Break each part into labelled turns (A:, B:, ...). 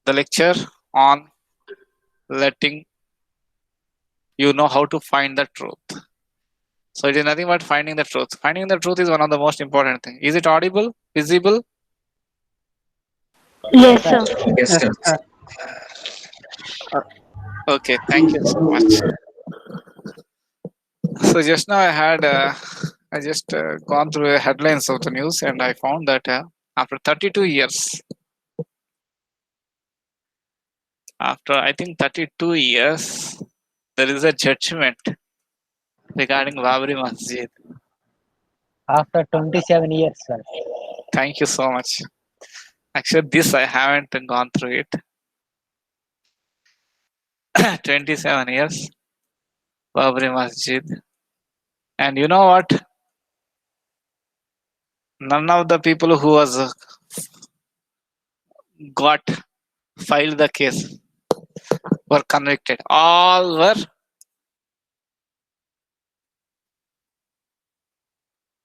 A: the lecture on letting you know how to find the truth. So it is nothing but finding the truth. Finding the truth is one of the most important things. Is it audible? Visible?
B: Yes,
C: Yes,
B: sir.
D: Yes,
C: yes,
D: sir.
C: sir.
A: Okay, thank you so much. So just now I just gone through the headlines of the news and I found that after 32 years, after I think 32 years, there is a judgment regarding Babri Masjid.
C: After 27 years, sir.
A: Thank you so much. Actually, this I haven't gone through it. 27 years, Babri Masjid. And you know what? None of the people who was got filed the case were convicted. All were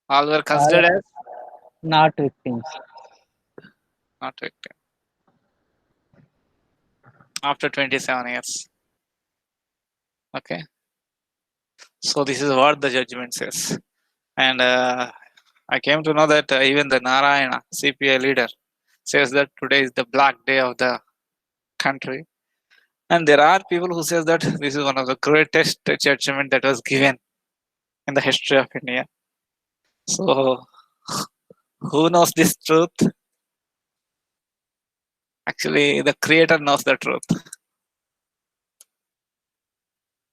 C: All
A: considered as
C: not victims.
A: not victim after 27 years. Okay. So this is what the judgment says. And I came to know that even the Narayana CPI leader says that today is the black day of the country. And there are people who says that this is one of the greatest judgment that was given in the history of India. So who knows this truth? Actually, the creator knows the truth.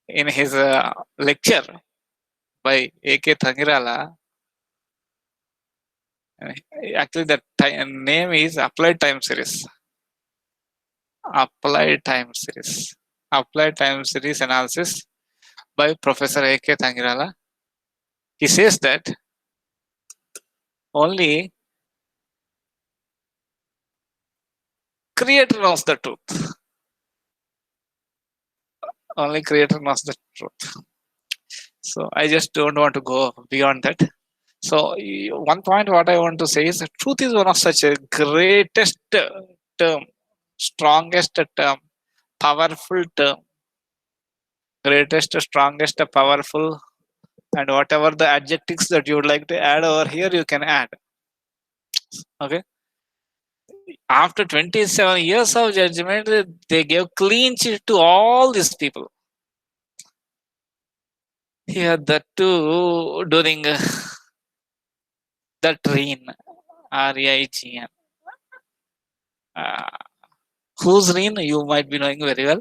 A: In his lecture by A.K. Thangirala, actually the name is Applied Time Series. Applied Time Series. Applied Time Series analysis by Professor A.K. Thangirala. He says that only creator knows the truth. Only creator knows the truth. So I just don't want to go beyond that. So one point what I want to say is truth is one of such a greatest term, strongest term, powerful term, greatest, strongest, powerful, and whatever the adjectives that you would like to add over here, you can add. Okay. After 27 years of judgment, they gave clean sheet to all these people. Here, the two during the train, REIGN. Whose reign you might be knowing very well.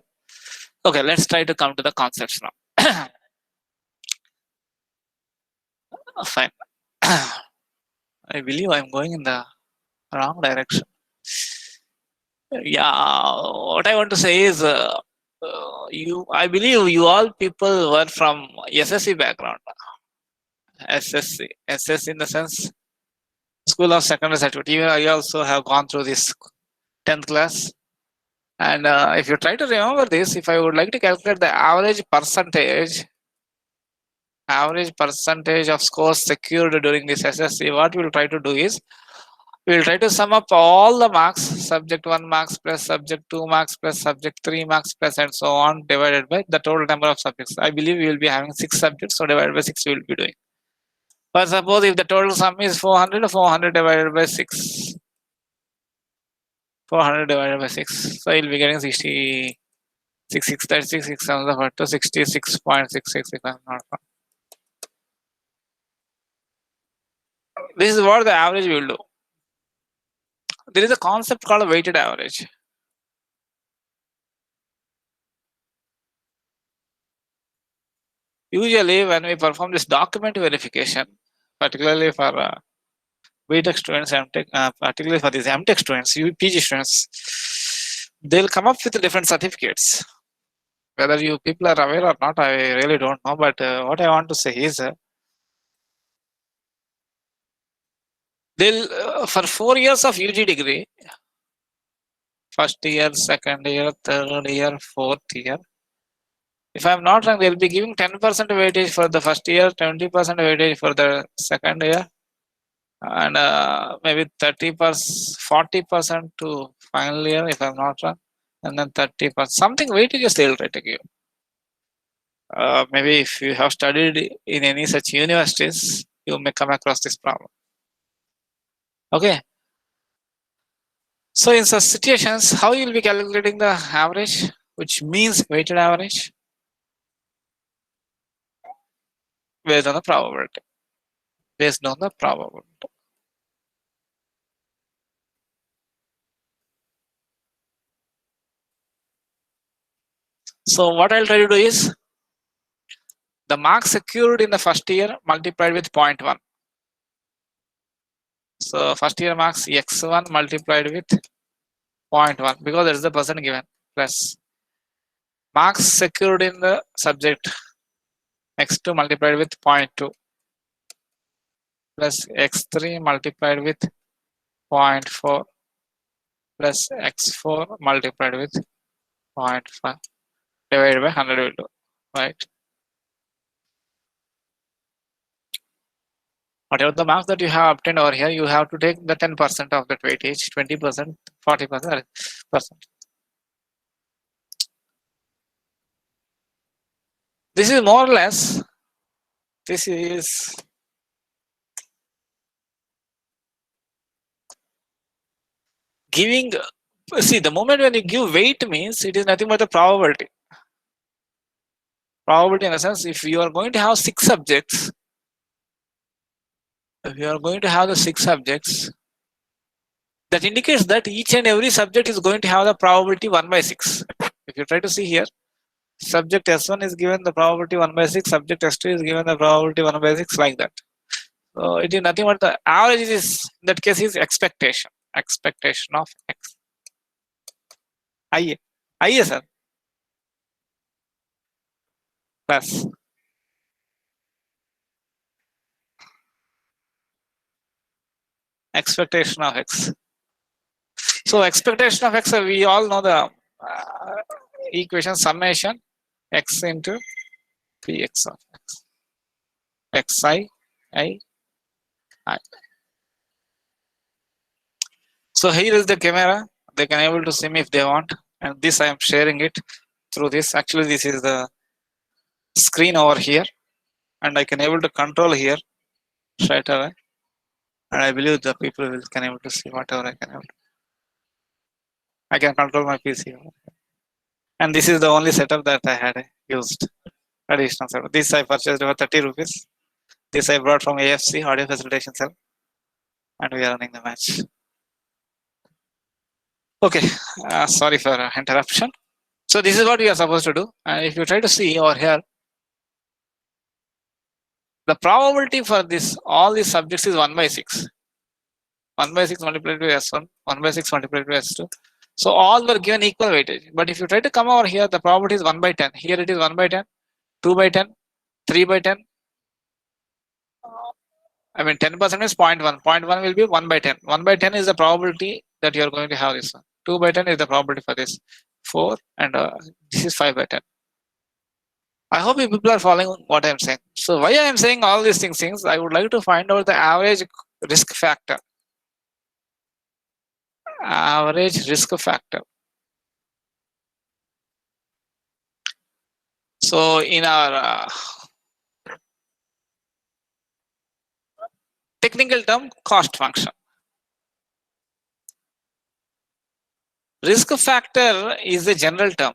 A: Okay, let's try to come to the concepts now. Fine. I believe I'm going in the wrong direction. Yeah, what I want to say is, I believe you all people were from SSC background. SSC in the sense School of Secondary Certificate. Even I also have gone through this 10th class. And if you try to remember this, if I would like to calculate the average percentage of scores secured during this SSC, what we'll try to do is, we'll try to sum up all the marks, subject 1 marks plus subject 2 marks plus subject 3 marks plus and so on, divided by the total number of subjects. I believe we will be having 6 subjects, so divided by 6 we will be doing. But suppose if the total sum is 400, 400 divided by 6. 400 divided by 6. So you'll be getting 60, 6, 36, 6, 7, 66.66 if I'm not wrong. This is what the average will do. There is a concept called weighted average. Usually when we perform this document verification, particularly for BTech students, particularly for these MTech students, PG students, they'll come up with different certificates. Whether you people are aware or not, I really don't know. But what I want to say is, they'll for 4 years of UG degree, first year, second year, third year, fourth year. If I'm not wrong, they'll be giving 10% weightage for the first year, 20% weightage for the second year, and maybe 30%, 40% to final year, if I'm not wrong. and then 30%. Something weightages they'll try to give. Maybe if you have studied in any such universities, you may come across this problem. Okay. So in such situations, how you'll be calculating the average, which means weighted average, based on the probability. Based on the probability. So what I'll try to do is the marks secured in the first year multiplied with 0.1. So first year marks x1 multiplied with 0.1 because there is the person given, plus marks secured in the subject x2 multiplied with 0.2 plus x3 multiplied with 0.4 plus x4 multiplied with 0.5 divided by 100 will do, right? Whatever the marks that you have obtained over here, you have to take the 10% of that weightage, 20%, 40%. This is more or less, this is giving, see, the moment when you give weight means it is nothing but the probability. Probability in a sense, if you are going to have 6 subjects, if you are going to have the 6 subjects, that indicates that each and every subject is going to have the probability 1 by 6. If you try to see here, subject S1 is given the probability 1 by 6, subject S2 is given the probability 1 by 6, like that. So it is nothing but the average is, in that case, is expectation. Expectation of X. IA, sir. Plus expectation of X. So expectation of X, we all know the equation summation X into Px of X. Xi, I. So here is the camera. They can able to see me if they want. And this I am sharing it through this. Actually, this is the screen over here. And I can able to control here straight away. And I believe the people will can able to see whatever I can able to. I can control my PC. And this is the only setup that I had used. Additional setup. This I purchased for 30 rupees. This I brought from AFC, Audio Facilitation Cell. And we are running the match. Okay, sorry for interruption. So this is what we are supposed to do. And if you try to see over here, the probability for this all these subjects is 1 by 6. 1 by 6 multiplied by S1, 1 by 6 multiplied by S2. So all were given equal weightage. But if you try to come over here, the probability is 1 by 10. Here it is 1 by 10, 2 by 10, 3 by 10. I mean 10% is 0.1. 0.1 will be 1 by 10. 1 by 10 is the probability that you are going to have this one. 2 by 10 is the probability for this. 4 and this is 5 by 10. I hope you people are following what I am saying. So why I am saying all these things, I would like to find out the average risk factor. Average risk factor. So in our technical term, cost function. Risk factor is the general term.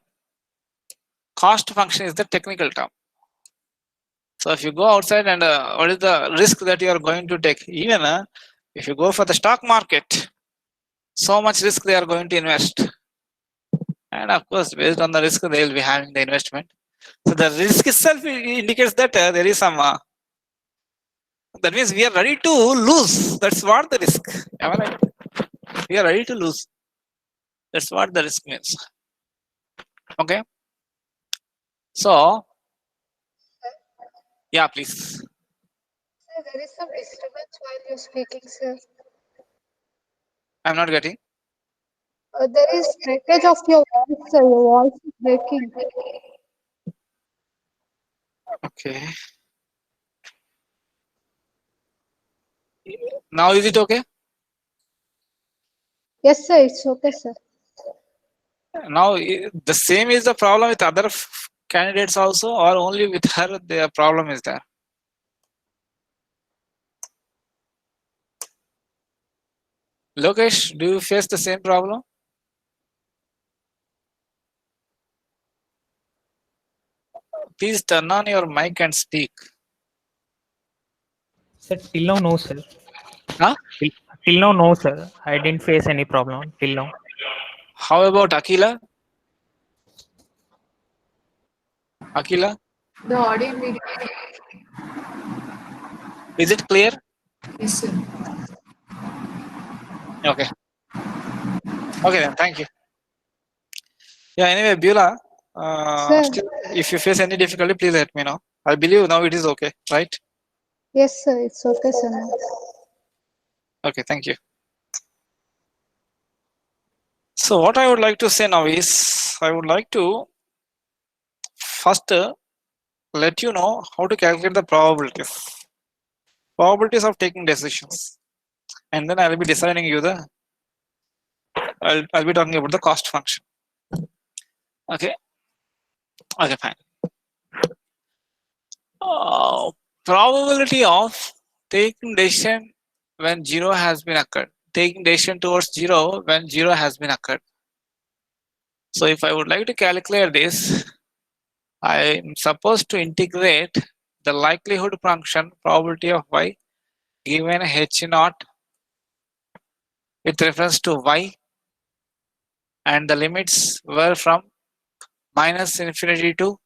A: Cost function is the technical term. So if you go outside and what is the risk that you are going to take? Even if you go for the stock market, so much risk they are going to invest. And of course, based on the risk, they will be having the investment. So the risk itself indicates that there is some, that means we are ready to lose. That's what the risk. Am I right? We are ready to lose. That's what the risk means. Okay. So, yeah, please.
B: Sir, there is some disturbance while you're speaking, sir.
A: I'm not getting.
B: There is breakage of your voice, sir. Your voice is breaking.
A: Okay. Now is it okay?
B: Yes, sir. It's okay, sir.
A: Now, the same is the problem with other candidates also, or only with her the problem is there? Lokesh, do you face the same problem? Please turn on your mic and speak.
D: Sir, till now, no, sir.
A: Huh?
D: Till, till now, no, sir. I didn't face any problem till now.
A: How about Akila? Akila,
E: The audio and video.
A: is it clear?
E: Yes, sir.
A: Okay. Okay then, thank you. Yeah, anyway, Beulah,
B: Sir.
A: still, if you face any difficulty, please let me know. I believe now it is okay, right?
B: Yes, sir. It's okay, sir. Now.
A: Okay, thank you. So what I would like to say now is, I would like to first let you know how to calculate the probabilities of taking decisions, and then I will be deciding you the, I'll be talking about the cost function. Okay, okay, fine. Probability of taking decision when zero has been occurred, taking decision towards zero when zero has been occurred. So if I would like to calculate this, I am supposed to integrate the likelihood function probability of y given h naught with reference to y, and the limits were from minus infinity to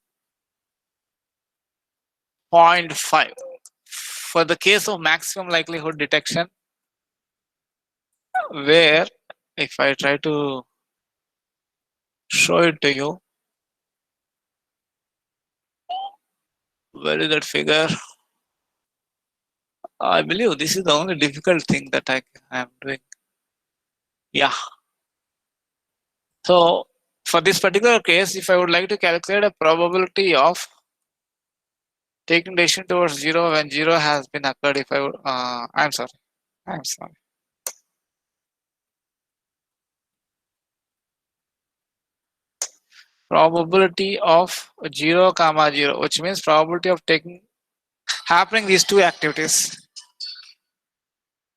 A: 0.5. For the case of maximum likelihood detection, where if I try to show it to you, where is that figure? I believe this is the only difficult thing that I am doing. Yeah. So for this particular case, if I would like to calculate a probability of taking decision towards zero when zero has been occurred, if I would, I'm sorry. Probability of 0 comma 0, which means probability of taking happening these two activities.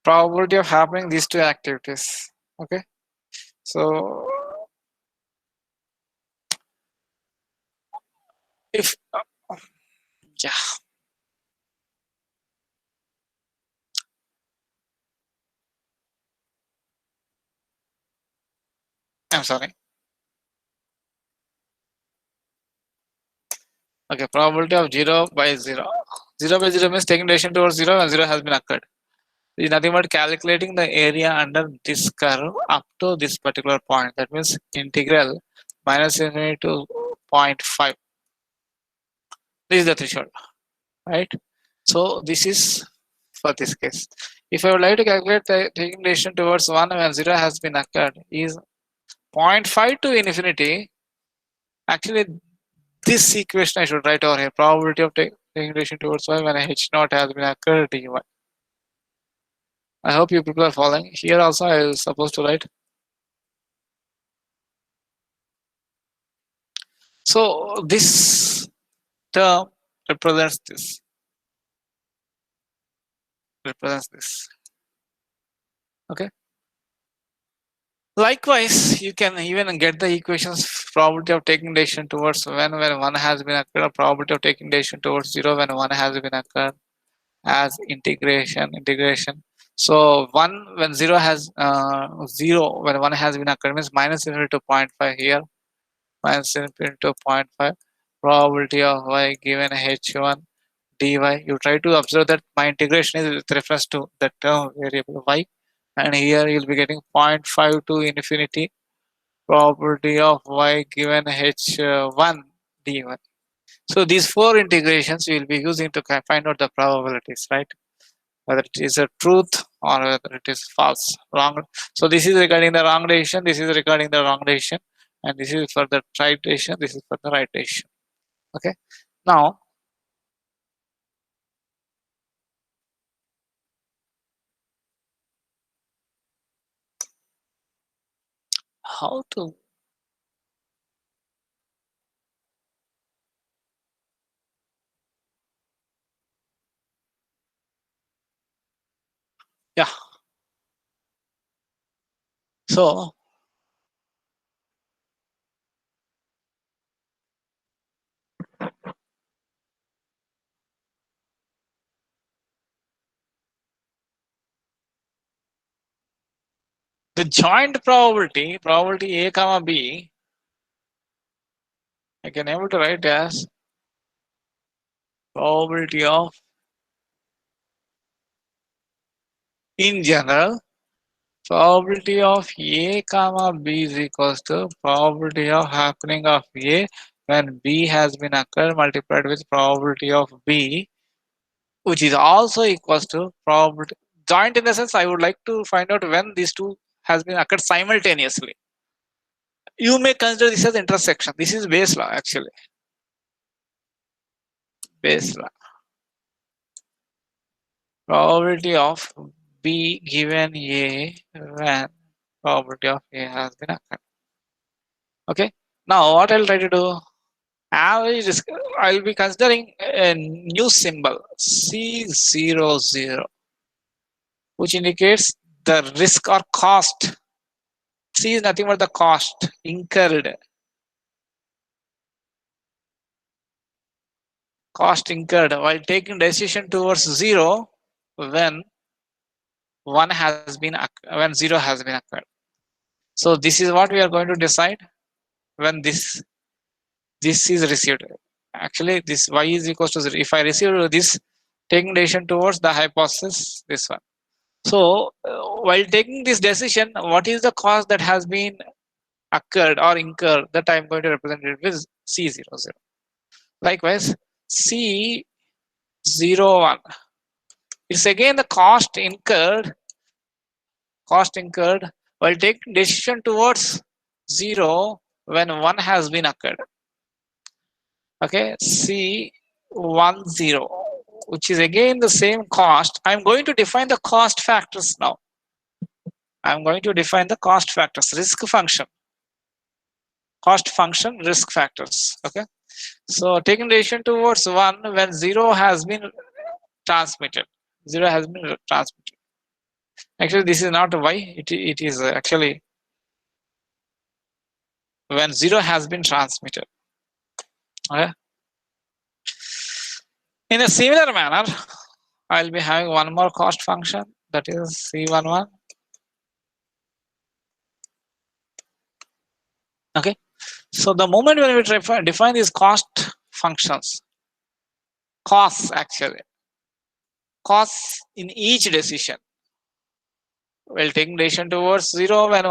A: Probability of happening these two activities. Okay. So if yeah, I'm sorry. Okay, probability of 0 by 0. 0 by 0 means taking decision towards 0 and 0 has been occurred. It is nothing but calculating the area under this curve up to this particular point. That means integral minus infinity to 0.5. This is the threshold, right? So this is for this case. If I would like to calculate the taking decision towards 1 when 0 has been occurred is 0.5 to infinity. Actually, this equation I should write over here. Probability of taking decision towards y when h naught has been occurred dy. I hope you people are following. Here also I was supposed to write. So this term represents this. Okay. Likewise, you can even get the equations probability of taking decision towards when 1 has been occurred, or probability of taking decision towards 0 when 1 has been occurred as integration. So 1 when 0 has 0 when 1 has been occurred means minus infinity to 0.5 here, minus infinity to 0.5 probability of y given h1 dy. You try to observe that my integration is with reference to the term variable y, and here you'll be getting 0.5 to infinity probability of y given h1 dy. So these four integrations we will be using to find out the probabilities, right? Whether it is a truth or whether it is false, wrong. So this is regarding the wrong decision, this is regarding the wrong decision, and this is for the right decision, this is for the right decision. Okay. Now, how to So the joint probability A comma B, I can able to write as probability of, in general, probability of A comma B is equals to probability of happening of A when B has been occurred multiplied with probability of B, which is also equals to probability joint. In the sense, I would like to find out when these two has been occurred simultaneously. You may consider this as intersection. This is Bayes law actually. Bayes law. Probability of B given A when probability of A has been occurred. Okay. Now what I'll try to do, I'll be considering a new symbol C00, which indicates the risk or cost. C is nothing but the cost incurred. Cost incurred while taking decision towards 0 when 1 has been when 0 has been occurred. So this is what we are going to decide when this is received. Actually, this y is equals to 0. If I receive this, taking decision towards the hypothesis, this one. So while taking this decision, what is the cost that has been occurred or incurred, that I'm going to represent it with C00. Likewise, C01. It's again the cost incurred while taking decision towards 0 when 1 has been occurred. Okay, C10, which is again the same cost. I'm going to define the cost factors now. I'm going to define the cost factors, risk function, cost function, risk factors. Okay, so taking decision towards 1 when 0 has been transmitted. 0 has been transmitted. Actually, this is not y, it is actually when 0 has been transmitted. Okay. In a similar manner, I'll be having one more cost function, that is C11. Okay. So the moment when we define these cost functions, costs actually, costs in each decision, well, taking decision towards 0 when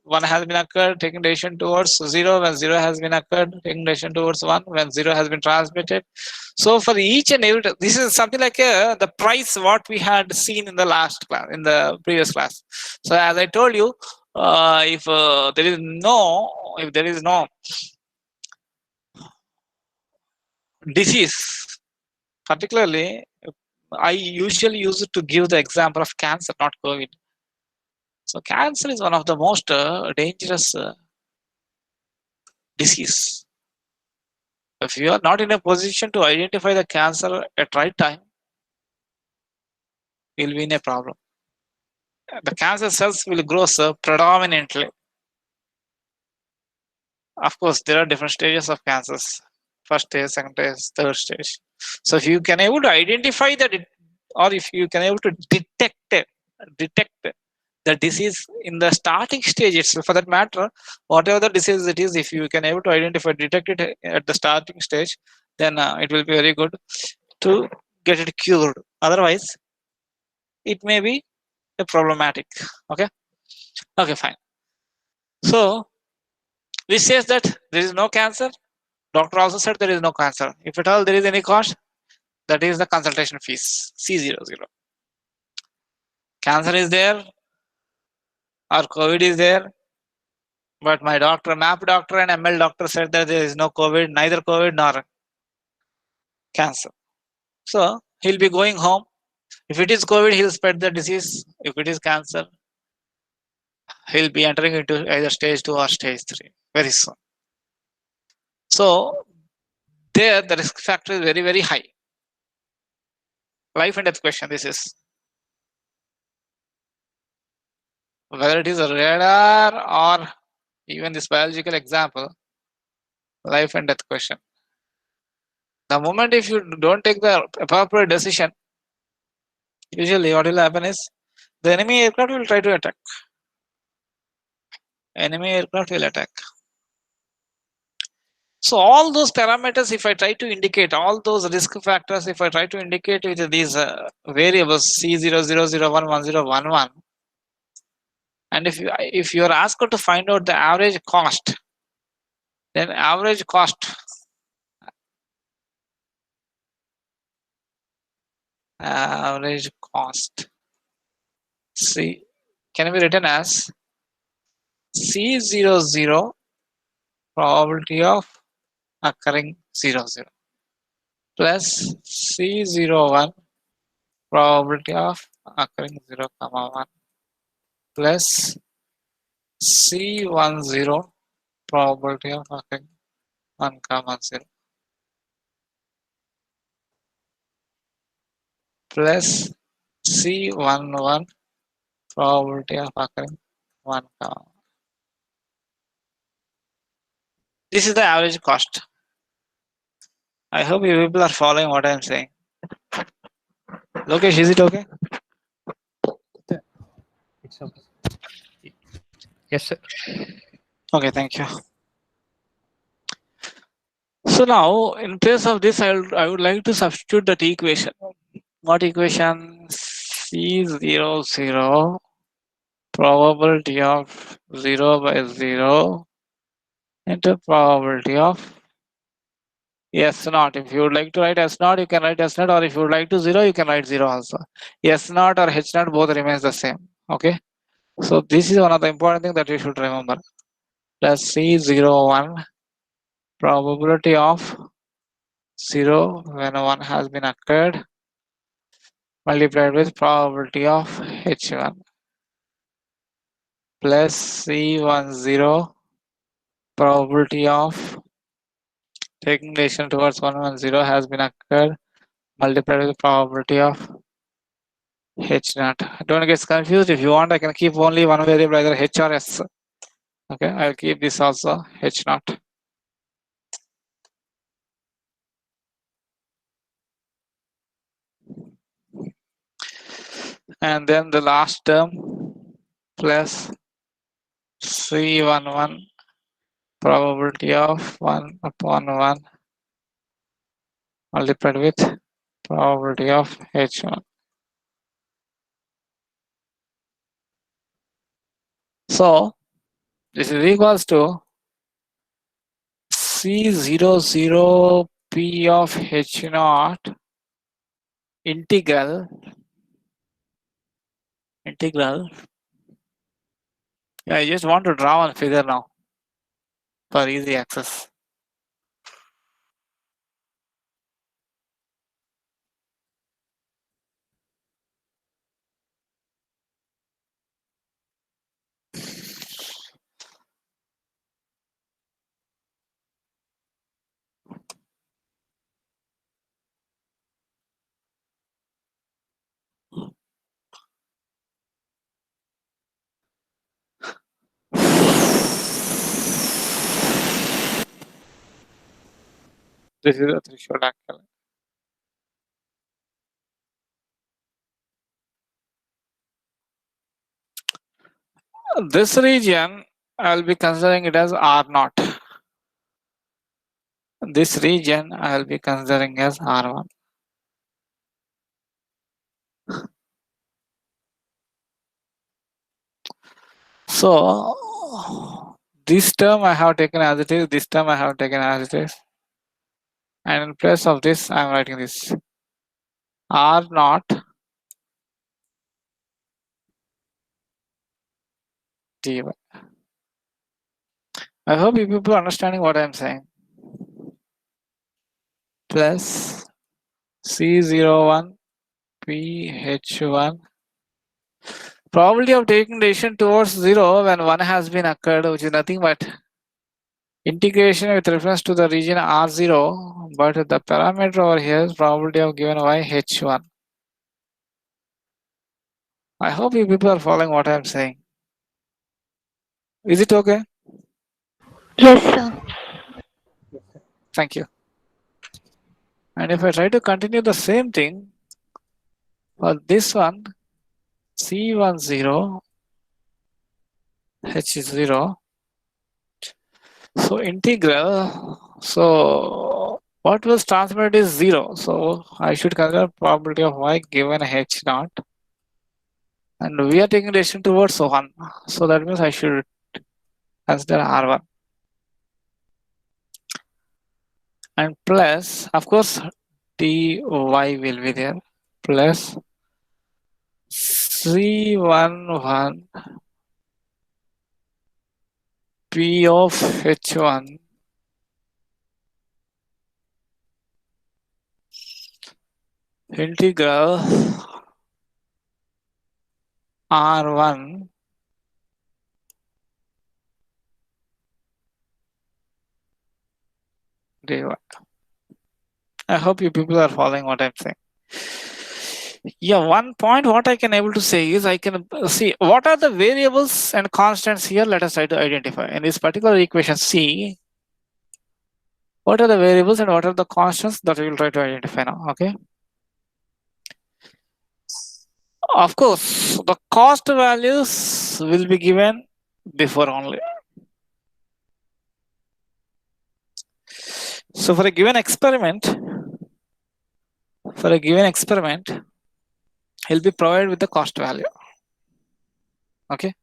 A: 1 has been occurred, taking decision towards 0 when 0 has been occurred, taking decision towards 1 when 0 has been transmitted. So for each and every, this is something like the price what we had seen in the last class, in the previous class. So as I told you, if there is no disease, particularly, I usually use it to give the example of cancer, not COVID. So cancer is one of the most dangerous disease. If you are not in a position to identify the cancer at right time, you'll be in a problem. The cancer cells will grow predominantly. Of course, there are different stages of cancers. First stage, second stage, third stage. So if you can able to identify that, or if you can able to detect the disease in the starting stage itself, for that matter, whatever the disease it is, if you can able to identify, detect it at the starting stage, then it will be very good to get it cured. Otherwise, it may be problematic. Okay. Okay, fine. So this says that there is no cancer. Doctor also said there is no cancer. If at all there is any cost, that is the consultation fees, C00. Cancer is there or COVID is there, but my doctor, MAP doctor and ML doctor said that there is no COVID, neither COVID nor cancer. So he'll be going home. If it is COVID, he'll spread the disease. If it is cancer, he'll be entering into either stage 2 or stage 3 very soon. So there the risk factor is very, very high. Life and death question, this is. whether it is a radar or even this biological example, life and death question. The moment if you don't take the appropriate decision, usually what will happen is the enemy aircraft will try to attack. Enemy aircraft will attack. So all those parameters, if I try to indicate, all those risk factors, if I try to indicate with these variables C00011011, and if you are asked to find out the average cost, then average cost C can be written as C00 probability of occurring 00 plus C01 probability of occurring 0, 1 plus C10 probability of occurring 1, 0 plus C11 probability of occurring 1, 1. This is the average cost. I hope you people are following what I am saying. Lokesh, is it okay?
D: It's okay. Yes, sir.
A: Okay, thank you. So now, in place of this, I would like to substitute that equation. What equation? C00 probability of 0 by 0 into probability of S naught. If you would like to write S naught, you can write S naught, or if you would like to 0, you can write 0 also. S naught or H naught both remains the same. Okay. So this is one of the important things that you should remember. Plus C01 probability of 0 when 1 has been occurred multiplied with probability of H1 plus C10 probability of taking decision towards 110 has been occurred multiplied with probability of H naught. Don't get confused. If you want, I can keep only one variable, either H or S. Okay, I'll keep this also H naught. And then the last term plus C11 probability of 1 upon 1 multiplied with probability of H1. So this is equals to C00 P of H naught integral. Yeah, I just want to draw one figure now for easy access. This is a threshold actually. This region, I'll be considering it as R naught. This region, I'll be considering as R1. So this term I have taken as it is, this term I have taken as it is. And in place of this, I'm writing this R naught dy. I hope you people are understanding what I'm saying. Plus C01 PH1 probability of taking decision towards 0 when 1 has been occurred, which is nothing but integration with reference to the region R0, but the parameter over here is probability of given y H1. I hope you people are following what I'm saying. Is it okay?
B: Yes, sir.
A: Thank you. And if I try to continue the same thing for this one, C10, H0. So integral. So what was transmitted is 0. So I should consider probability of y given h naught. And we are taking decision towards 1. So that means I should consider R1. And plus, of course, dy will be there. Plus C11 P of H1 integral R1 dy. I hope you people are following what I'm saying. Yeah, one point what I can able to say is I can see what are the variables and constants here. Let us try to identify in this particular equation C. What are the variables and what are the constants that we will try to identify now? Okay. Of course, the cost values will be given before only. So for a given experiment, he'll be provided with the cost value. Okay.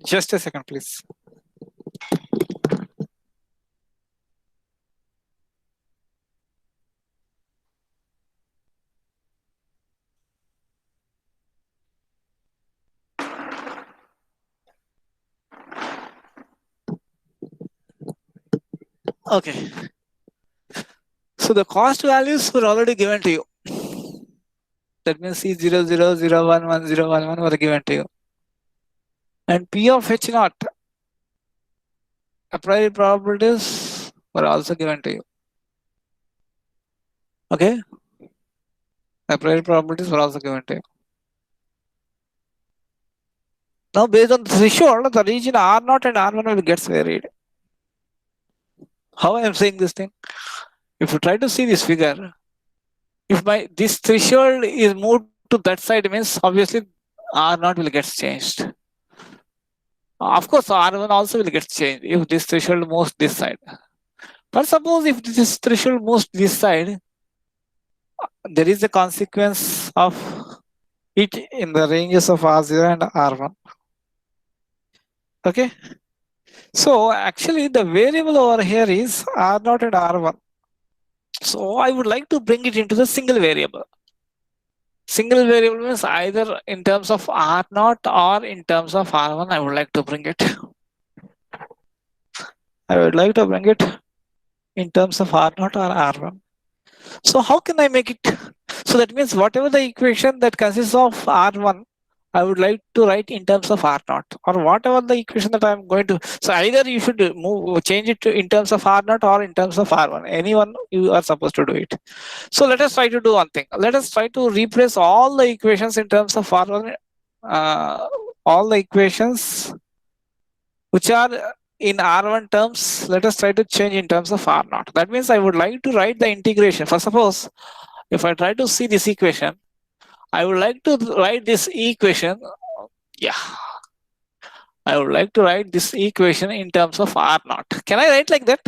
A: Just a second, please. Okay. So the cost values were already given to you. That means C00011011 were given to you. And P of H naught, a priori probabilities were also given to you. Okay. A priori probabilities were also given to you. Now based on the threshold, the region R0 and R1 will get varied. How I am saying this thing? If you try to see this figure, if this threshold is moved to that side, means obviously R0 will get changed. Of course, R1 also will get changed if this threshold moves this side. But suppose if this threshold moves this side, there is a consequence of it in the ranges of R0 and R1. Okay. So actually the variable over here is R0 and R1. So I would like to bring it into the single variable. Single variable means either in terms of R0 or in terms of R1, I would like to bring it. I would like to bring it in terms of R0 or R1. So how can I make it? So that means whatever the equation that consists of R1, I would like to write in terms of R0 or whatever the equation that I'm going to. So either you should change it to in terms of R0 or in terms of R1. Anyone you are supposed to do it. So let us try to do one thing. Let us try to replace all the equations in terms of R1, all the equations which are in R1 terms, let us try to change in terms of R0. That means I would like to write the integration. For suppose, if I try to see this equation, I would like to write this equation. Yeah. I would like to write this equation in terms of R0. Can I write like that?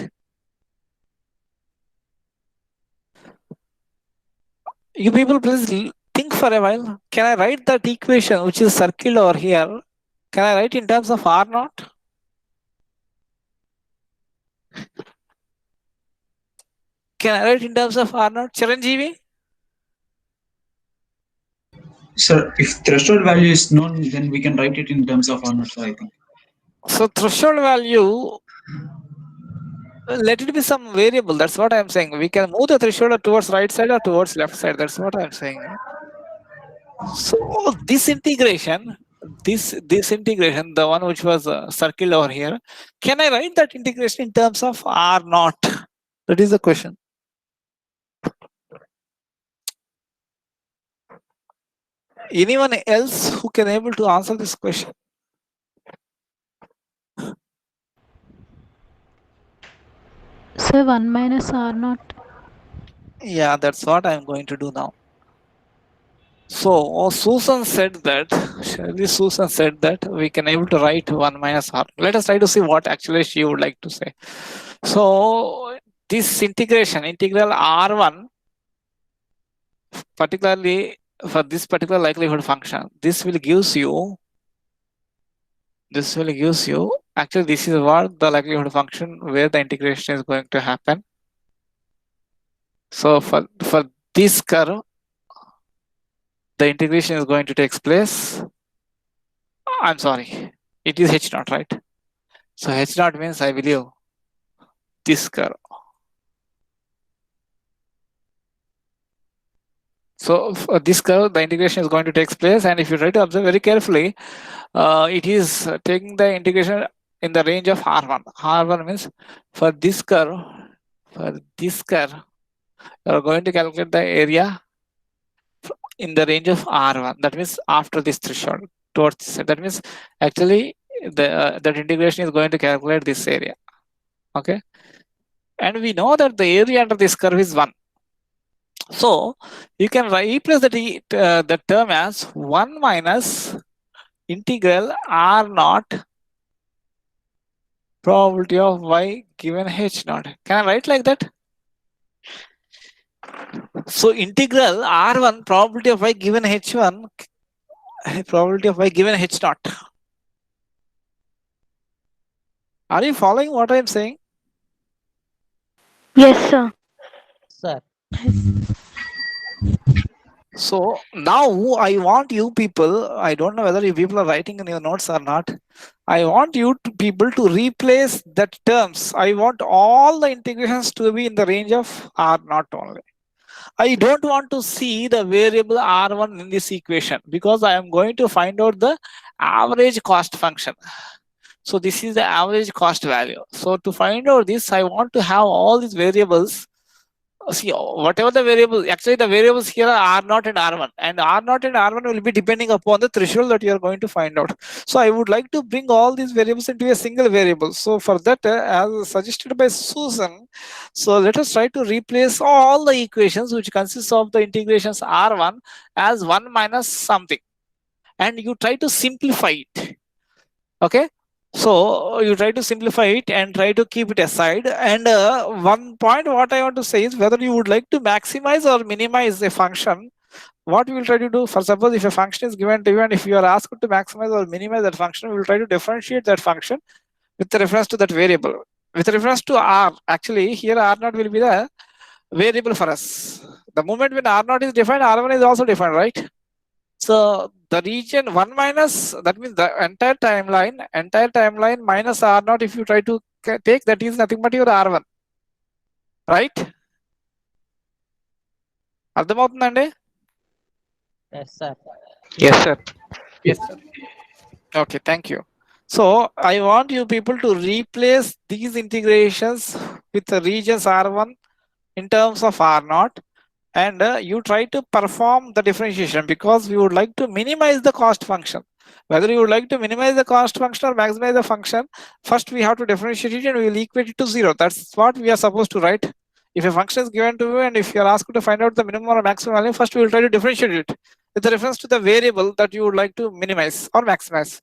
A: You people please think for a while. Can I write that equation which is circled over here? Can I write in terms of R0? Can I write in terms of R0? Chiranjeevi?
F: Sir, if threshold value is known, then we can write it in terms of honor, sir, I think.
A: So threshold value, let it be some variable. That's what I'm saying. We can move the threshold towards right side or towards left side. That's what I'm saying. So this integration, the one which was circled over here, can I write that integration in terms of R0? That is the question. Anyone else who can able to answer this question?
G: Sir, 1 minus R naught.
A: Yeah, that's what I'm going to do now. So Susan said that, Susan said that we can able to write 1 minus R. Let us try to see what actually she would like to say. So this integration, integral R1, particularly for this particular likelihood function, this will gives you, actually this is what the likelihood function where the integration is going to happen. So for this curve, the integration is going to take place. I'm sorry, it is H naught, right? So H naught means I believe this curve. So for this curve, the integration is going to take place, and if you try to observe very carefully, it is taking the integration in the range of R1. R1 means for this curve, you are going to calculate the area in the range of R1. That means after this threshold towards this, that means actually that integration is going to calculate this area. Okay, and we know that the area under this curve is 1. So you can replace the term as 1 minus integral R naught probability of y given H naught. Can I write like that? So integral R1 probability of y given H1 probability of y given H naught. Are you following what I am saying?
G: Yes, sir.
C: Sir.
A: So now I want you people, I don't know whether you people are writing in your notes or not. I want you people to replace that terms. I want all the integrations to be in the range of R naught only. I don't want to see the variable R1 in this equation because I am going to find out the average cost function. So this is the average cost value. So to find out this, I want to have all these variables. See, whatever the variables, actually the variables here are R0 and R1, and R0 and R1 will be depending upon the threshold that you are going to find out. So I would like to bring all these variables into a single variable. So for that, as suggested by Susan, so let us try to replace all the equations which consists of the integrations R1 as 1 minus something, and you try to simplify it. Okay, so you try to simplify it and try to keep it aside. And one point what I want to say is whether you would like to maximize or minimize a function. What we will try to do, for suppose if a function is given to you and if you are asked to maximize or minimize that function, we will try to differentiate that function with reference to that variable. With reference to R, actually here R naught will be the variable for us. The moment when R naught is defined, R1 is also defined, right? So the region 1 minus, that means the entire timeline minus R naught, if you try to take, that is nothing but your R1, right? అర్థమవుతుందండి?
C: Yes, sir.
D: Yes, sir.
A: Yes, sir. Okay, thank you. So I want you people to replace these integrations with the regions R1 in terms of R naught, and you try to perform the differentiation because we would like to minimize the cost function. Whether you would like to minimize the cost function or maximize the function, first we have to differentiate it and we will equate it to 0. That's what we are supposed to write. If a function is given to you and if you are asked to find out the minimum or maximum value, first we will try to differentiate it with reference to the variable that you would like to minimize or maximize.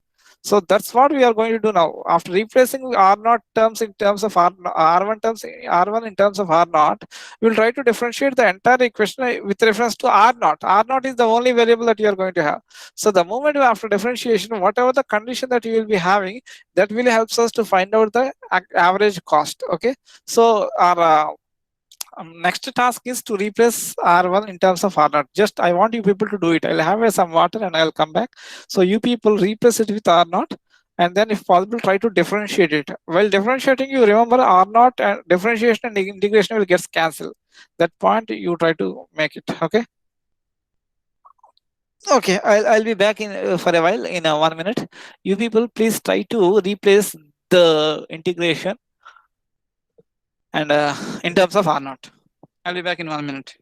A: So that's what we are going to do now. After replacing R naught terms in terms of R1 terms, R1 in terms of R naught, we will try to differentiate the entire equation with reference to R naught. R naught is the only variable that you are going to have. So the moment after differentiation, whatever the condition that you will be having, that really helps us to find out the average cost. Okay. So our next task is to replace R1 in terms of R naught. Just I want you people to do it. I'll have some water and I'll come back. So you people replace it with R naught, and then if possible try to differentiate it. While differentiating, you remember R naught and differentiation and integration will get cancelled. That point you try to make it. Okay. Okay, I'll be back in for a while in 1 minute. You people please try to replace the integration and in terms of R naught. I'll be back in 1 minute.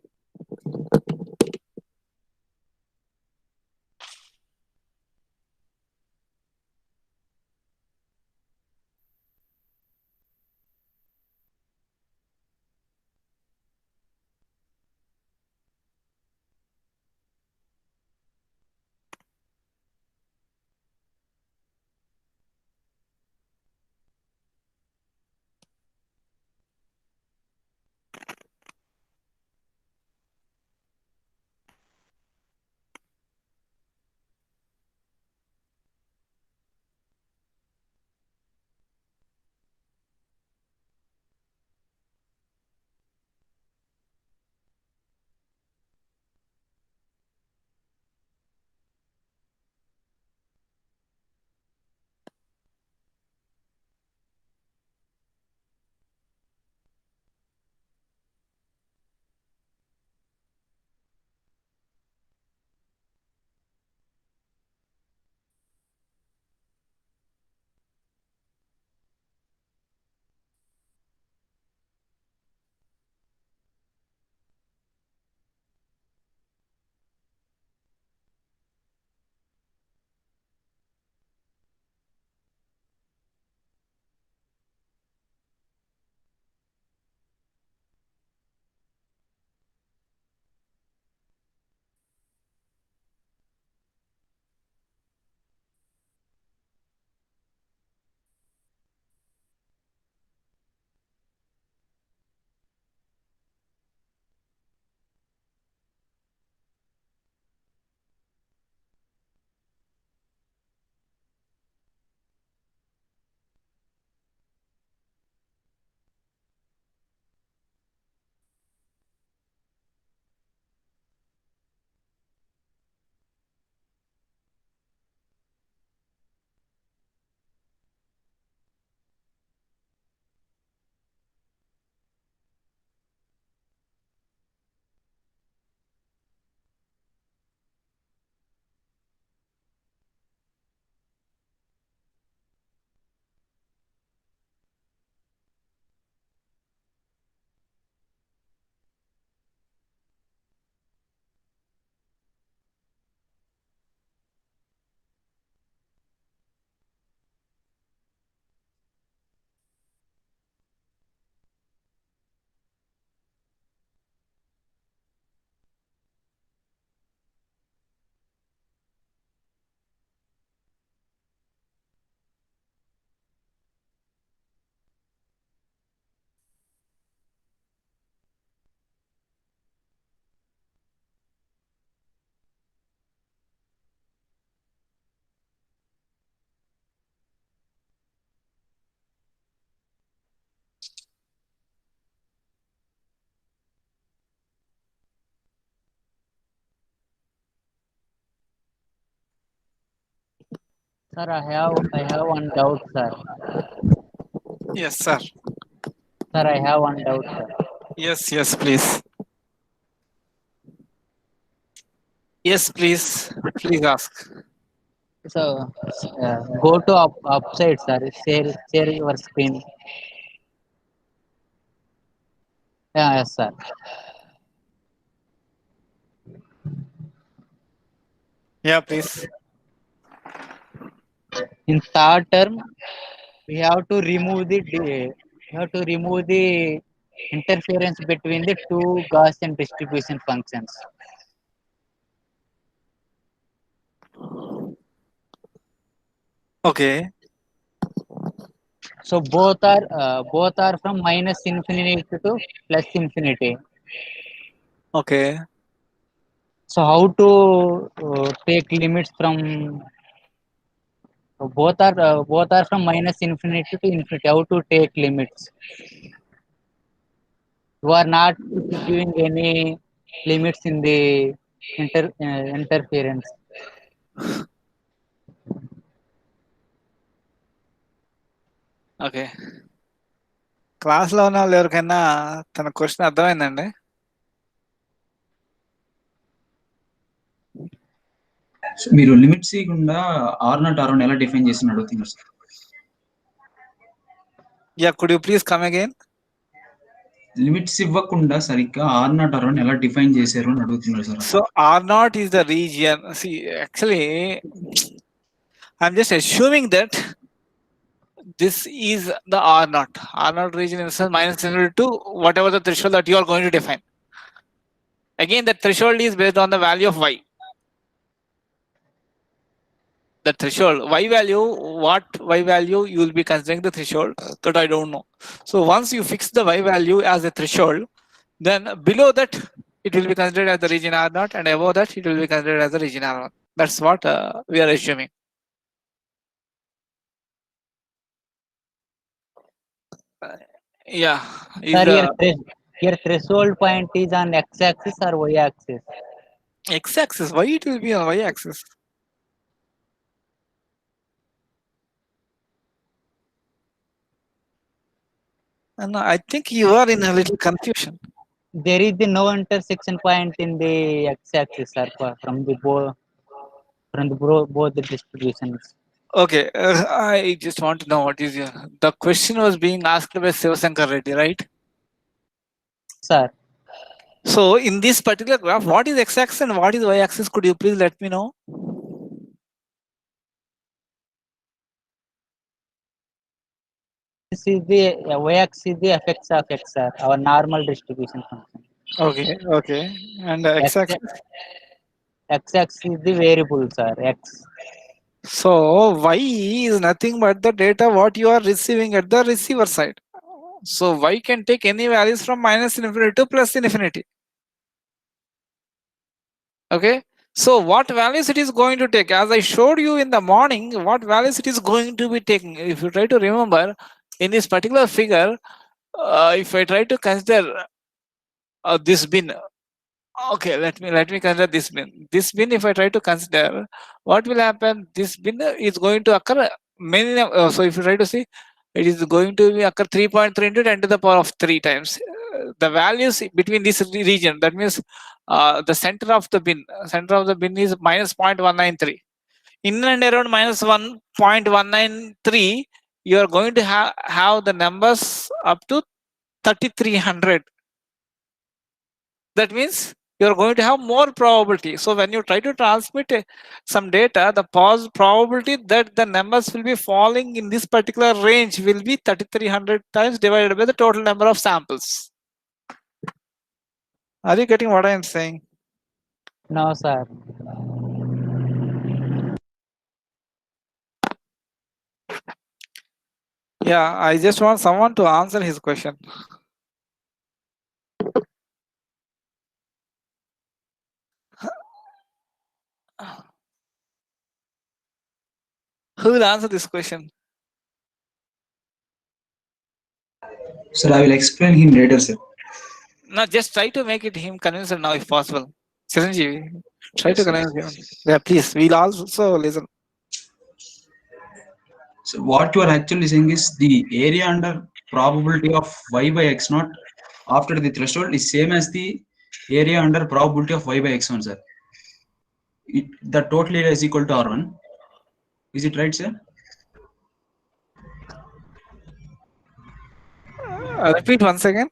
C: Sir, I have one doubt, sir.
A: Yes, sir.
C: Sir, I have one doubt, sir.
A: Yes, please. Yes, please. Please ask.
C: So, go to upside, sir. Share your screen. Yeah, yes, sir.
A: Yeah, please.
C: In third term, we have to remove the interference between the two Gaussian distribution functions.
A: Okay.
C: So both are from minus infinity to plus infinity.
A: Okay.
C: So how to take limits from both are from minus infinity to infinity? How to take limits? You are not giving any limits in the interference.
A: Okay. క్లాస్‌లో ఉన్న వాళ్ళు ఎవరికైనా తన question అర్థమైందండి?
F: So మీరు limits ఇవ్వకుండా R0 R1 ఎలా define చేసి అడుగుతున్నారు sir?
A: Yeah, could you please come again?
F: Limits ఇవ్వకుండా సరిగ్గా R0 R1 ఎలా డిఫైన్ చేశారు అని అడుగుతున్నారు sir.
A: So R0 is the region. See, actually, I'm just assuming that this is the R0. R0 region is minus infinity to whatever the threshold that you are going to define. Again, the threshold is based on the value of y. The threshold y value, what y value you will be considering the threshold, that I don't know. So once you fix the y value as a threshold, then below that it will be considered as the region R0, and above that it will be considered as the region R1. That's what we are assuming. Yeah.
C: Sir, your threshold point is on x-axis or y-axis?
A: X-axis. Why it will be on y-axis? No, I think you are in a little confusion.
C: There is no intersection point in the x-axis, sir, from both the distributions.
A: Okay, I just want to know what is your. The question was being asked by Sivasankar Reddy, right?
C: Sir,
A: So in this particular graph, what is x-axis and what is y-axis? Could you please let me know?
C: this is the y-axis is the fx of x, sir, our normal distribution function.
A: Okay. And x-axis?
C: X-axis is the variable, sir, x.
A: So y is nothing but the data what you are receiving at the receiver side. So y can take any values from minus infinity to plus infinity. Okay. So what values it is going to take? As I showed you in the morning, what values it is going to be taking. If you try to remember in this particular figure, if I try to consider this bin, okay, let me consider this bin. This bin, if I try to consider, what will happen? This bin is going to occur many. So if you try to see, it is going to be occur 3.3 into 10 to the power of 3 times. The values between this region, that means the center of the bin is minus 0.193. In and around minus 1.193, you are going to have the numbers up to 3300. That means you're going to have more probability. So when you try to transmit some data, the probability that the numbers will be falling in this particular range will be 3300 times divided by the total number of samples. Are you getting what I am saying?
C: No, sir.
A: Yeah, I just want someone to answer his question. Who will answer this question?
F: Sir, I will explain him later, sir.
A: Now just try to make it him convinced now if possible. Chiranjeevi, try
F: Yes,
A: to
F: sir.
A: convince him. Yeah, please. We'll also listen.
F: So what you are actually saying is the area under probability of y by x naught after the threshold is same as the area under probability of y by x1, sir. The total area is equal to R1. Is it right, sir?
A: Repeat once again.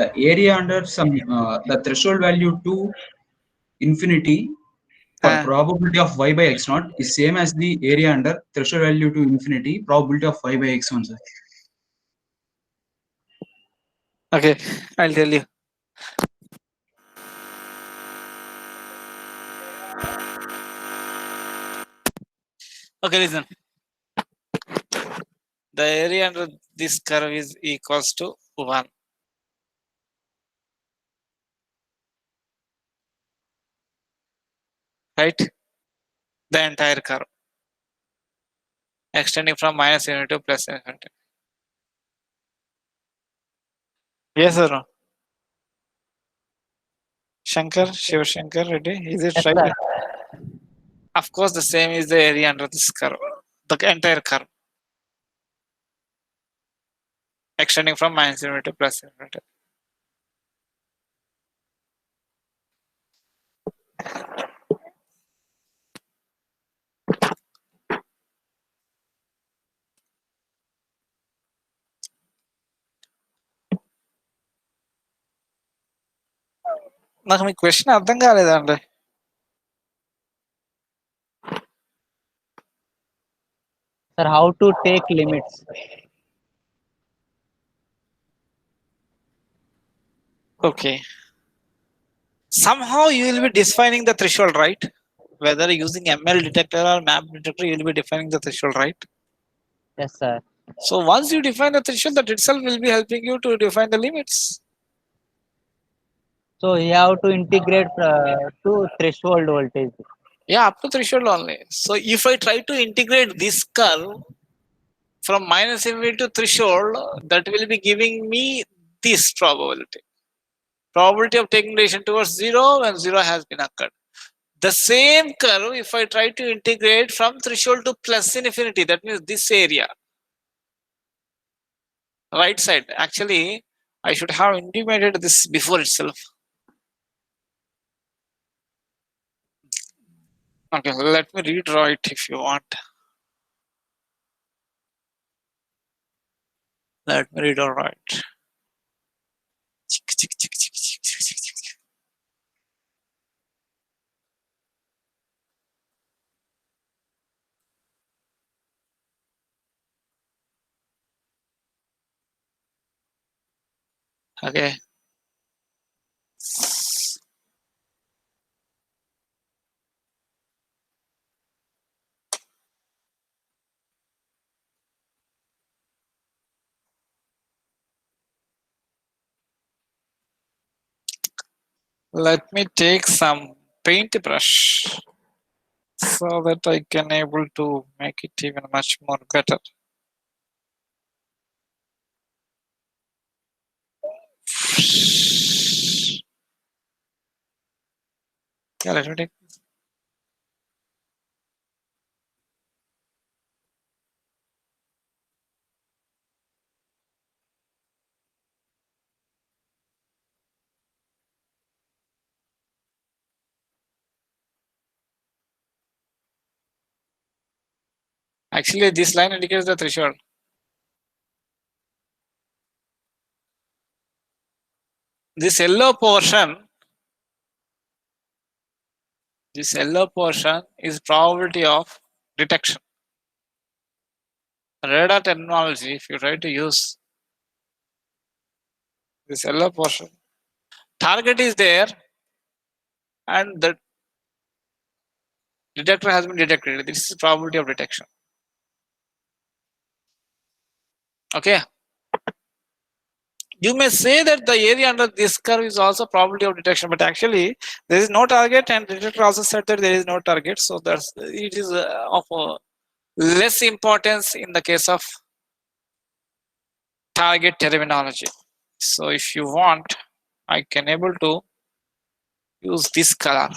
F: The area under the threshold value to infinity for
A: Ah.
F: probability of y by x naught is same as the area under threshold value to infinity probability of y by x1, sir.
A: Okay, I'll tell you. Okay, listen. The area under this curve is equals to 1. Right? The entire curve. Extending from minus infinity to plus infinity. Yes or no? Shankar, Shiv Shankar, Reddy, is it
C: Yes,
A: right?
C: sir.
A: Of course, the same is the area under this curve. The entire curve. Extending from minus infinity to plus infinity. నాకు మీ question అర్థం కాలేదండి.
C: Sir, how to take limits?
A: Okay. Somehow you will be defining the threshold, right? Whether using ML detector or map detector, you will be defining the threshold, right?
C: Yes, sir.
A: So once you define the threshold, that itself will be helping you to define the limits.
C: So you have to integrate to threshold voltage.
A: Yeah, up to threshold only. So if I try to integrate this curve from minus infinity to threshold, that will be giving me this probability. Probability of taking relation towards 0 when 0 has been occurred. The same curve, if I try to integrate from threshold to plus infinity, that means this area, right side. Actually, I should have intimated this before itself. Okay, let me redraw it if you want. Let me redraw it. Okay. Let me take some paintbrush so that I can able to make it even much more better. Yeah, let me take. Actually, this line indicates the threshold. This yellow portion is probability of detection. Radar terminology, if you try to use this yellow portion, target is there and the detector has been detected. This is probability of detection. Okay. You may say that the area under this curve is also probability of detection, but actually there is no target, and the detector also said that there is no target. So that's it is of less importance in the case of target terminology. So if you want, I can able to use this color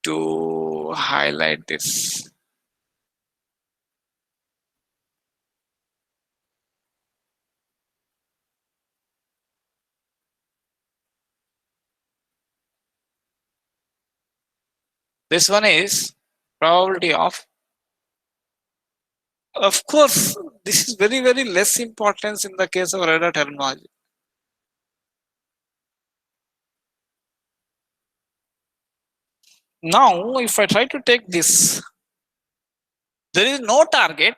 A: to to highlight this. This one is probability of course, this is very, very less importance in the case of radar terminology. Now, if I try to take this, there is no target.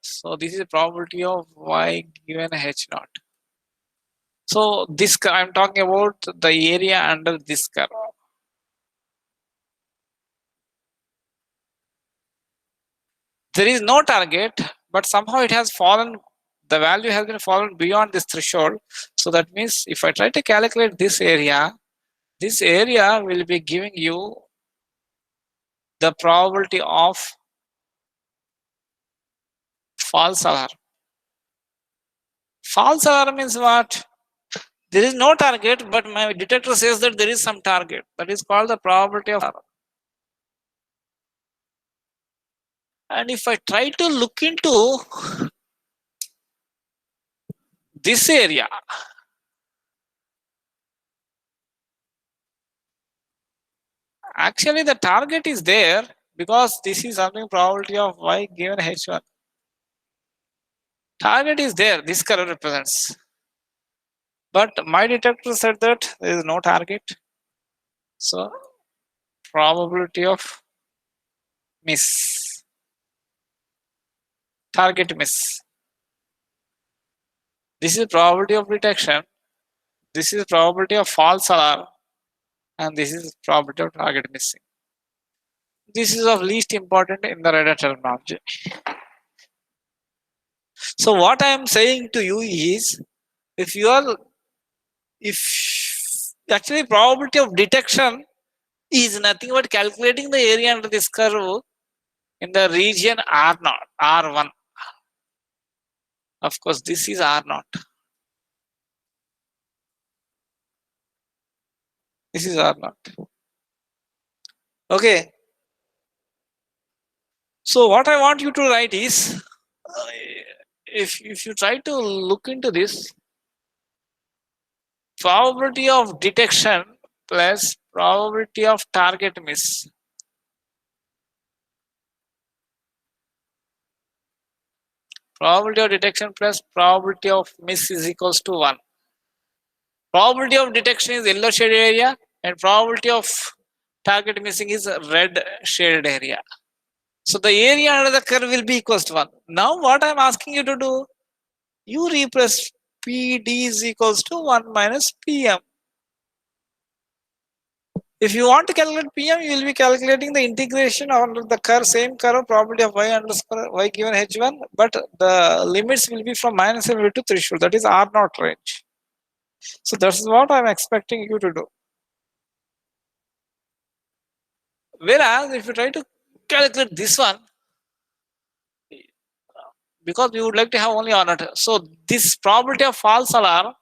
A: So this is a probability of y given h naught. So this I'm talking about the area under this curve. There is no target, but somehow it has fallen. The value has been fallen beyond this threshold. So that means if I try to calculate this area will be giving you the probability of false alarm. False alarm means what? There is no target, but my detector says that there is some target. That is called the probability of error. And if I try to look into this area, actually the target is there because this is something probability of y given h1. Target is there, this curve represents. But my detector said that there is no target. So probability of miss. Target miss. This is probability of detection. This is probability of false alarm. And this is probability of target missing. This is of least important in the radar terminology. So what I am saying to you is, if actually probability of detection is nothing but calculating the area under this curve in the region R0, R1. Of course, this is R0. This is R0. Okay. So what I want you to write is, if you try to look into this, probability of detection plus probability of target miss. Probability of detection plus probability of miss is equals to 1. Probability of detection is yellow shaded area and probability of target missing is red shaded area. So the area under the curve will be equals to 1. Now what I am asking you to do, you replace PD is equals to 1 minus PM. If you want to calculate PM, you will be calculating the integration under the curve, same curve, probability of y underscore y given h1, but the limits will be from minus infinity to threshold, that is R0 range. So that's what I'm expecting you to do. Whereas if you try to calculate this one, because we would like to have only R0, so this probability of false alarm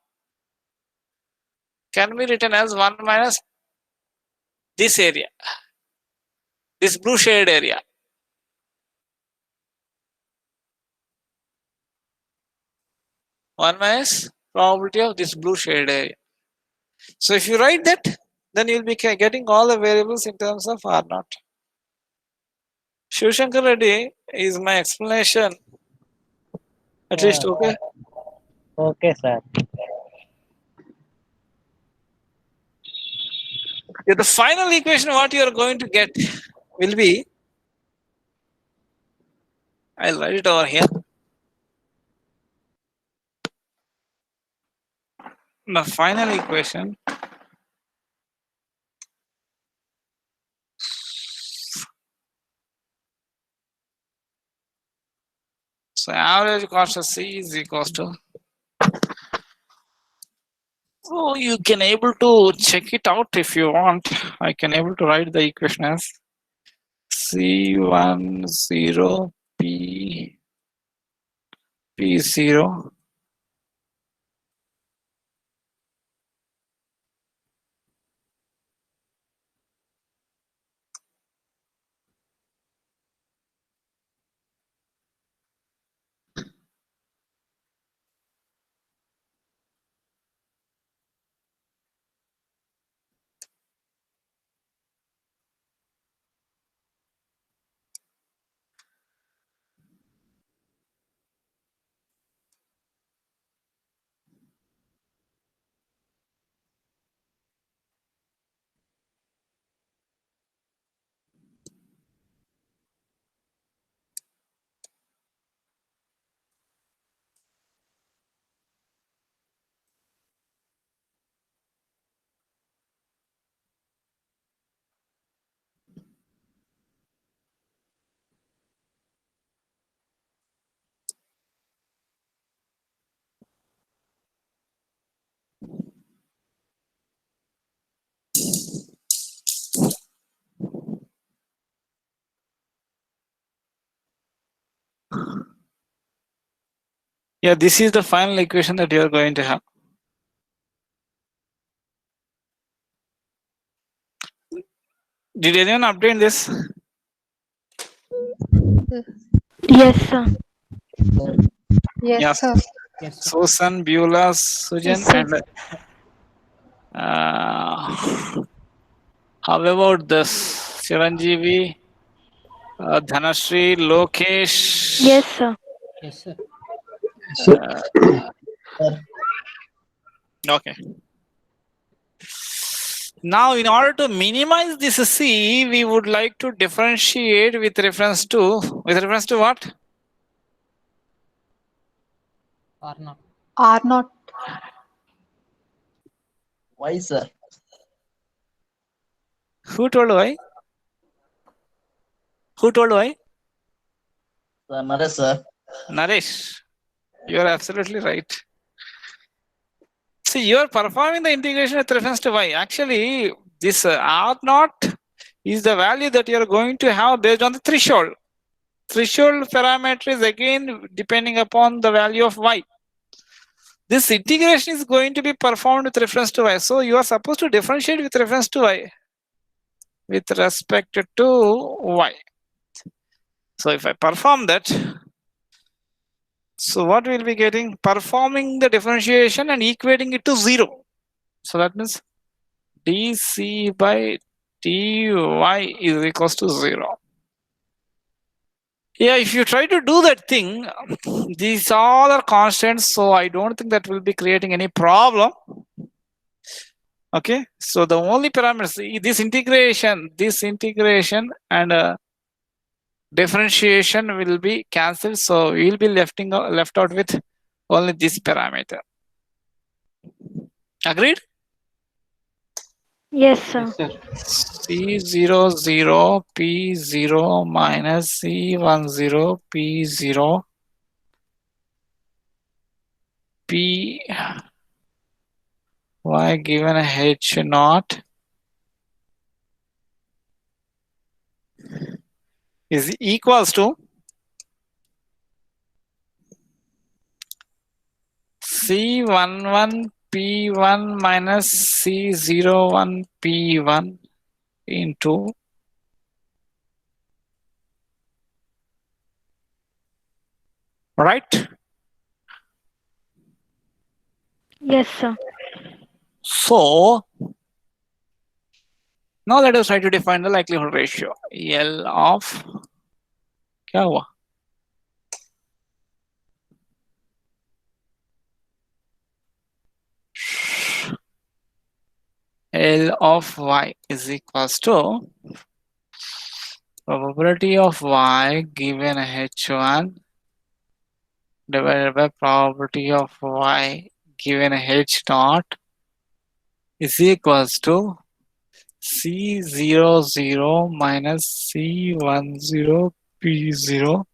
A: can be written as 1 minus this area, this blue shaded area. One minus probability of this blue shaded area. So if you write that, then you'll be getting all the variables in terms of R0. Shivshankar Reddy, is my explanation at least okay?
C: Okay, sir.
A: Yeah, the final equation what you are going to get will be, I'll write it over here. The final equation so average cost of C is equals to, so you can able to check it out if you want. I can able to write the equation as C10 P0 Yeah, this is the final equation that you are going to have. Did anyone update this?
G: Yes, sir.
B: Yes,
A: Yes.
B: sir.
C: Yes, sir.
A: Susan, Beulah,
G: Yes,
A: Sujan,
G: sir.
A: and how about this? Chiranjeevi, Dhanashree, Lokesh.
G: Yes, sir.
C: Yes, sir.
A: Okay. Now, in order to minimize this C, we would like to differentiate with reference to what?
C: Or not.
B: R not.
H: Why, sir?
A: Who told why? Who told why?
H: Sir, Naresh, sir.
A: Naresh. You are absolutely right. See, you are performing the integration with reference to y. Actually, this R naught is the value that you are going to have based on the threshold. Threshold parameter is again depending upon the value of y. This integration is going to be performed with reference to y. So you are supposed to differentiate with reference to y. With respect to y. So if I perform that, so what we'll be getting? Performing the differentiation and equating it to 0. So that means dc by dy is equals to 0. Yeah, if you try to do that thing, these all are constants, so I don't think that will be creating any problem. Okay, so the only parameters, this integration and differentiation will be cancelled, so we will be left out with only this parameter. Agreed?
G: Yes, sir.
C: Yes, sir.
A: C00 P0 minus C10 P0 P y given H naught is equals to C11 P1 minus C01 P1 into right.
G: Yes, sir.
A: So now let us try to define the likelihood ratio. L of क्या हुआ? L of y is equals to probability of y given h1 divided by probability of y given h naught is equals to C00 minus C10 P0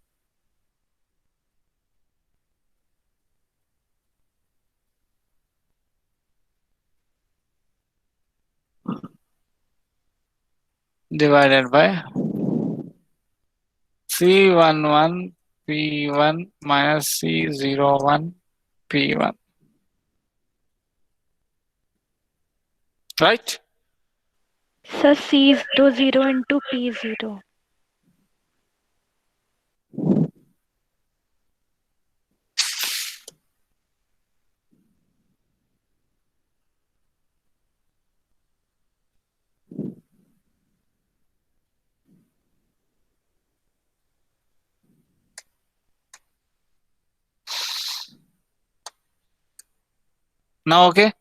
A: divided by C11 P1 minus C01 P1. Right?
G: Sir, C00 into P0.
A: Now okay?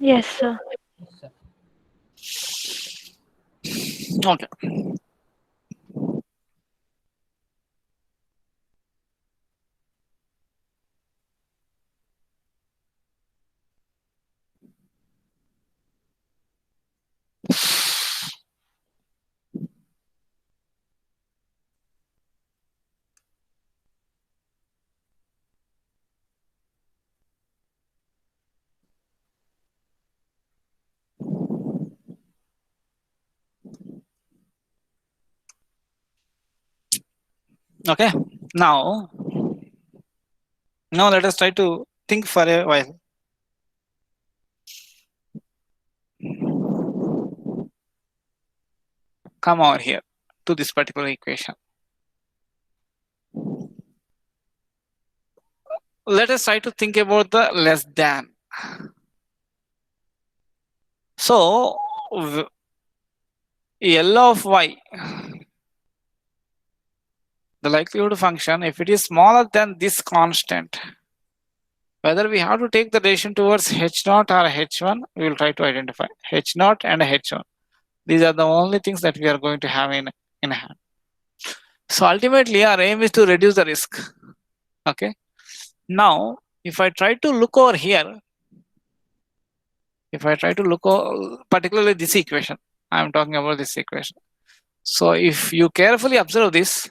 G: Yes, sir.
C: Yes, sir.
A: Okay. Okay. Now Now let us try to think for a while. Come over here to this particular equation. Let us try to think about the less than. So L of y, the likelihood function, if it is smaller than this constant, whether we have to take the relation towards h0 or h1, we will try to identify h0 and h1. These are the only things that we are going to have in hand. So ultimately our aim is to reduce the risk. Okay. Now if I try to look over here, if I try to look over particularly this equation, I am talking about this equation. So if you carefully observe this,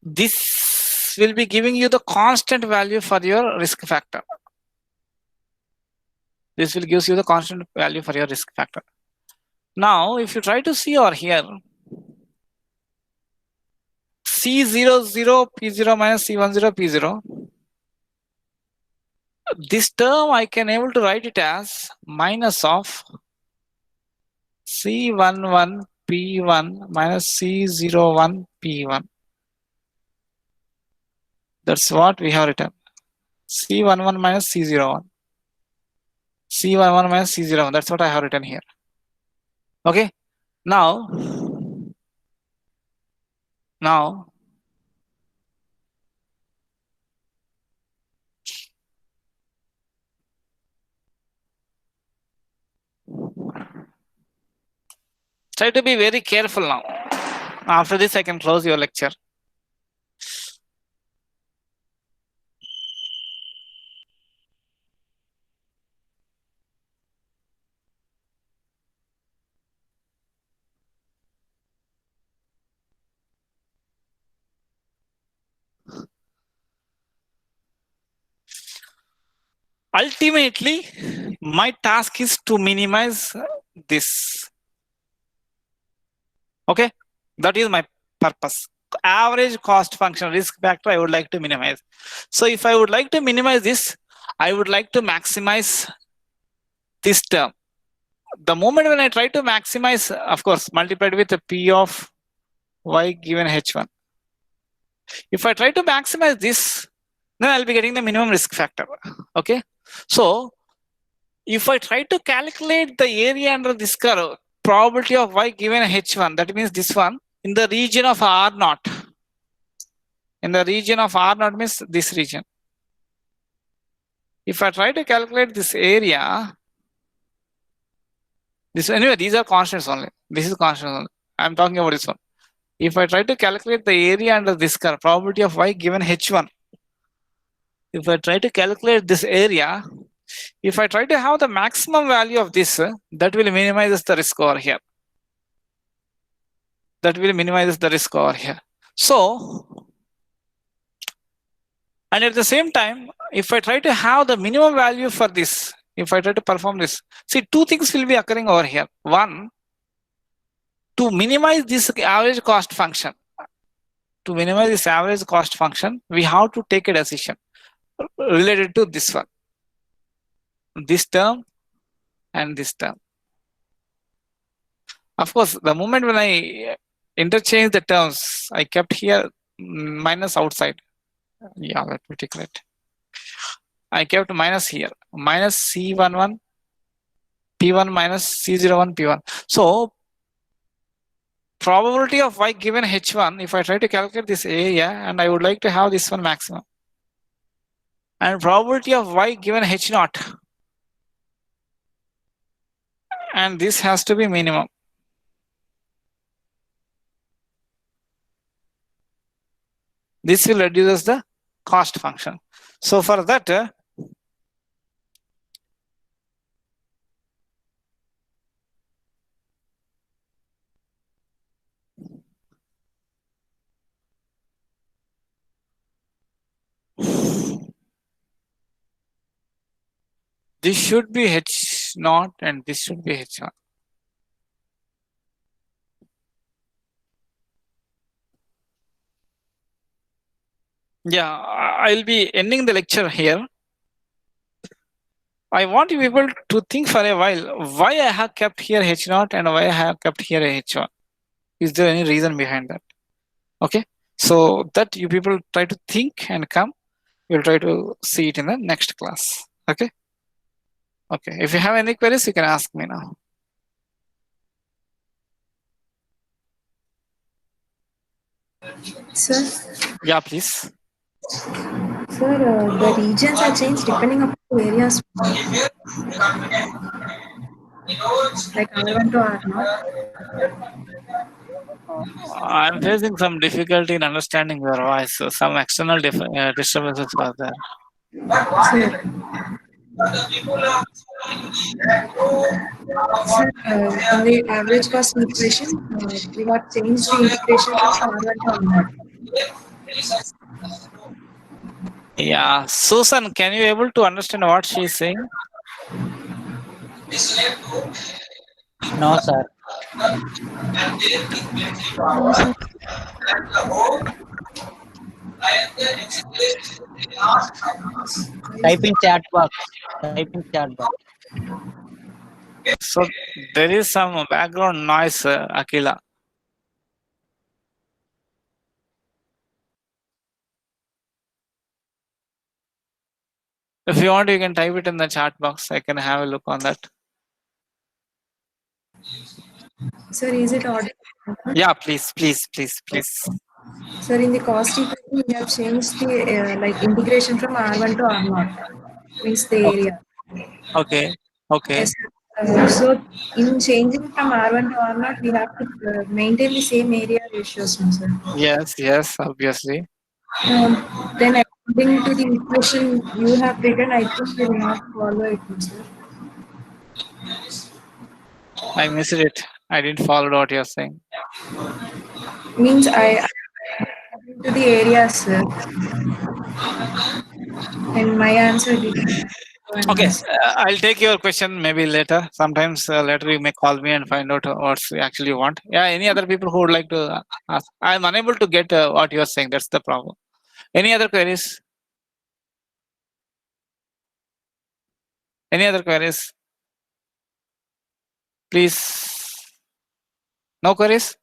A: this will be giving you the constant value for your risk factor. This will give you the constant value for your risk factor. Now, if you try to see over here, C00 P0 minus C10 P0, this term I can able to write it as minus of C11 P1 minus C01 P1. That's what we have written. C11 minus C01. C11 minus C01. That's what I have written here. Okay. Now try to be very careful now. After this, I can close your lecture. Ultimately, my task is to minimize this. Okay, that is my purpose. Average cost function risk factor I would like to minimize. So if I would like to minimize this, I would like to maximize this term. The moment when I try to maximize, of course, multiplied with the P of y given h1. If I try to maximize this, then I'll be getting the minimum risk factor. Okay, so if I try to calculate the area under this curve, probability of y given h1, that means this one, in the region of R0. In the region of R0 means this region. If I try to calculate this area, this anyway, these are constants only. This is constant only. I'm talking about this one. If I try to calculate the area under this curve, probability of y given h1. If I try to calculate this area, if I try to have the maximum value of this, that will minimize the risk over here. That will minimize the risk over here. So, and at the same time, if I try to have the minimum value for this, if I try to perform this, see, two things will be occurring over here. One, to minimize this average cost function. To minimize this average cost function, we have to take a decision related to this one. This term and this term. Of course, the moment when I interchange the terms, I kept here minus outside. Yeah, let me take that. I kept minus here, minus C11 P1 minus C01 P1. So probability of y given h1, if I try to calculate this area and I would like to have this one maximum, and probability of y given h0, and this has to be minimum. This will reduce the cost function. So for that, this should be h0 and this should be h1. Yeah, I'll be ending the lecture here. I want you people to think for a while why I have kept here H0 and why I have kept here H1. Is there any reason behind that? Okay, so that you people try to think and come. We'll try to see it in the next class. Okay. Okay. If you have any queries, you can ask me now.
E: Sir,
A: Yeah, please.
E: the regions are changed depending upon the areas, like R1 to R0.
A: I'm facing some difficulty in understanding your voice. So some external disturbances are there.
E: Sir, in the average cost equation, we have changed the integration from R1 to R0.
A: Yeah, Susan, can you able to understand what she is saying?
C: No, sir.
G: No, sir.
C: Type in chat box. Type in chat box.
A: So there is some background noise, Akila. If you want, you can type it in the chat box. I can have a look on that.
E: Sir, is it audible?
A: Yeah, please, please, please, please.
E: Sir, in the cost equation, we have changed the like integration from R1 to R0, means the
A: Okay,
E: area.
A: okay, okay.
E: Yes. So in changing from R1 to R0, we have to maintain the same area ratios, no, sir.
A: Yes, yes, obviously.
E: Then according to the equation you have written, I think we will not follow it, no, sir.
A: I missed it. I didn't follow what you're saying.
E: Means I according to the area, sir, and my answer didn't go an
A: Okay,
E: answer.
A: I'll take your question maybe later. Sometimes later you may call me and find out what you actually want. Yeah, any other people who would like to ask? I'm unable to get what you're saying. That's the problem. Any other queries? Any other queries? Please. No queries?